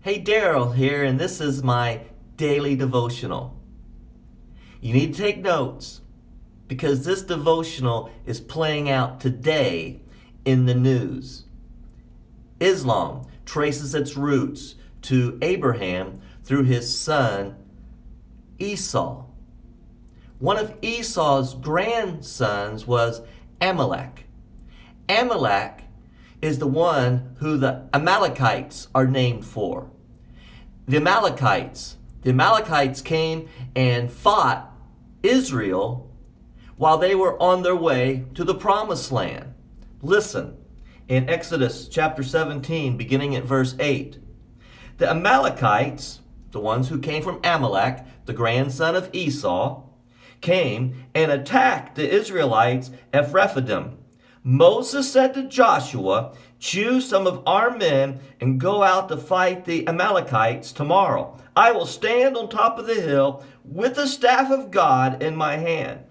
Hey, Daryl here, and this is my daily devotional. You need to take notes because this devotional is playing out today in the news. Islam traces its roots to Abraham through his son Esau. One of Esau's grandsons was Amalek. Amalek is the one who the Amalekites are named for. The Amalekites came and fought Israel while they were on their way to the promised land. Listen, in Exodus chapter 17, beginning at verse 8. The Amalekites, the ones who came from Amalek, the grandson of Esau, came and attacked the Israelites at Rephidim. Moses said to Joshua, "Choose some of our men and go out to fight the Amalekites tomorrow. I will stand on top of the hill with the staff of God in my hand."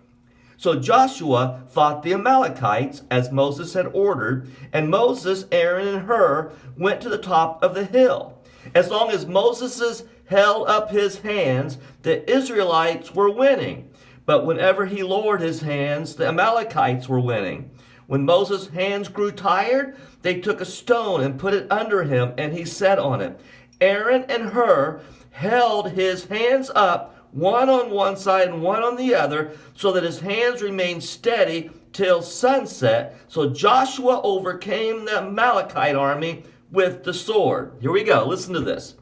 So Joshua fought the Amalekites as Moses had ordered, and Moses, Aaron, and Hur went to the top of the hill. As long as Moses held up his hands, the Israelites were winning. But whenever he lowered his hands, the Amalekites were winning. When Moses' hands grew tired, they took a stone and put it under him, and he sat on it. Aaron and Hur held his hands up, one on one side and one on the other, so that his hands remained steady till sunset. So Joshua overcame the Amalekite army with the sword. Here we go. Listen to this.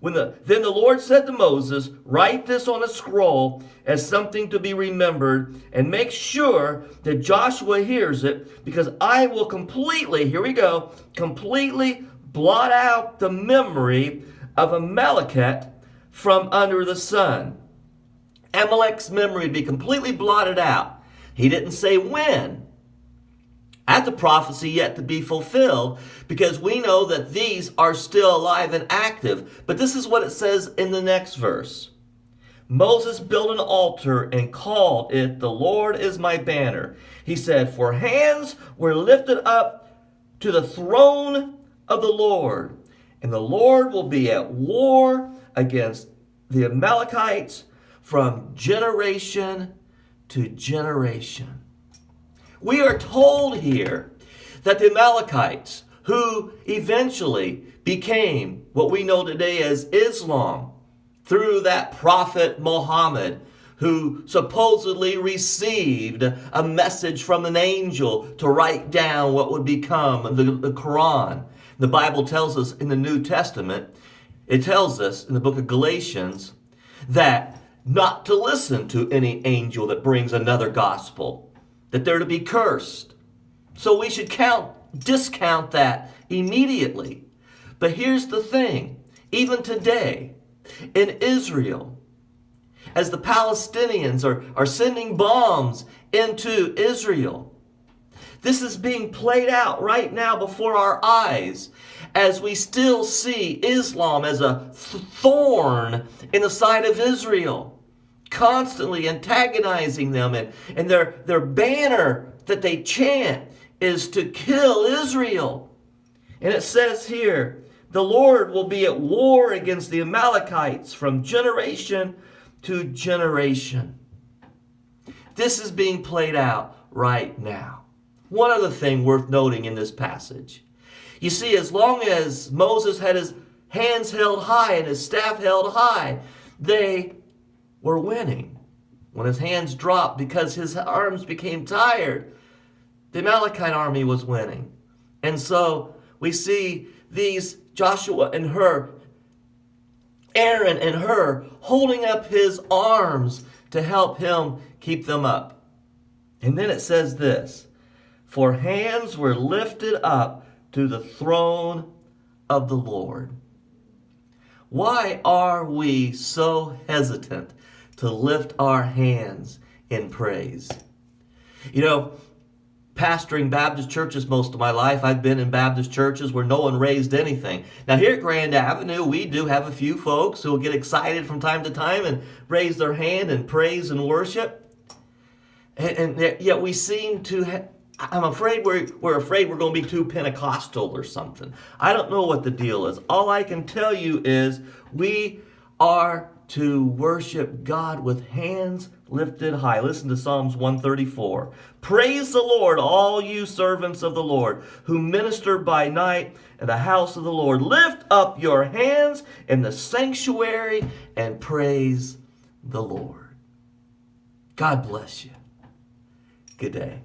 Then the Lord said to Moses, "Write this on a scroll as something to be remembered, and make sure that Joshua hears it, because I will completely blot out the memory of Amalekite from under the sun." Amalek's memory would be completely blotted out. He didn't say when. That's a prophecy yet to be fulfilled, because we know that these are still alive and active. But this is what it says in the next verse. Moses built an altar and called it, "The Lord is my banner." He said, "For hands were lifted up to the throne of the Lord, and the Lord will be at war against the Amalekites from generation to generation." We are told here that the Amalekites, who eventually became what we know today as Islam, through that prophet Muhammad, who supposedly received a message from an angel to write down what would become the Quran. The Bible tells us in the New Testament, it tells us in the book of Galatians, that not to listen to any angel that brings another gospel, that they're to be cursed. So we should discount that immediately. But here's the thing. Even today, in Israel, as the Palestinians are sending bombs into Israel, this is being played out right now before our eyes, as we still see Islam as a thorn in the side of Israel, constantly antagonizing them, and their banner that they chant is to kill Israel. And it says here, the Lord will be at war against the Amalekites from generation to generation. This is being played out right now. One other thing worth noting in this passage. You see, as long as Moses had his hands held high and his staff held high, they were winning. When his hands dropped because his arms became tired, the Amalekite army was winning. And so we see these Joshua and Aaron and Hur holding up his arms to help him keep them up. And then it says this, "For hands were lifted up to the throne of the Lord." Why are we so hesitant to lift our hands in praise? You know, pastoring Baptist churches most of my life, I've been in Baptist churches where no one raised anything. Now here at Grand Avenue, we do have a few folks who will get excited from time to time and raise their hand and praise and worship. And yet we seem to I'm afraid we're afraid we're going to be too Pentecostal or something. I don't know what the deal is. All I can tell you is we are to worship God with hands lifted high. Listen to Psalms 134. Praise the Lord, all you servants of the Lord, who minister by night in the house of the Lord. Lift up your hands in the sanctuary and praise the Lord. God bless you. Good day.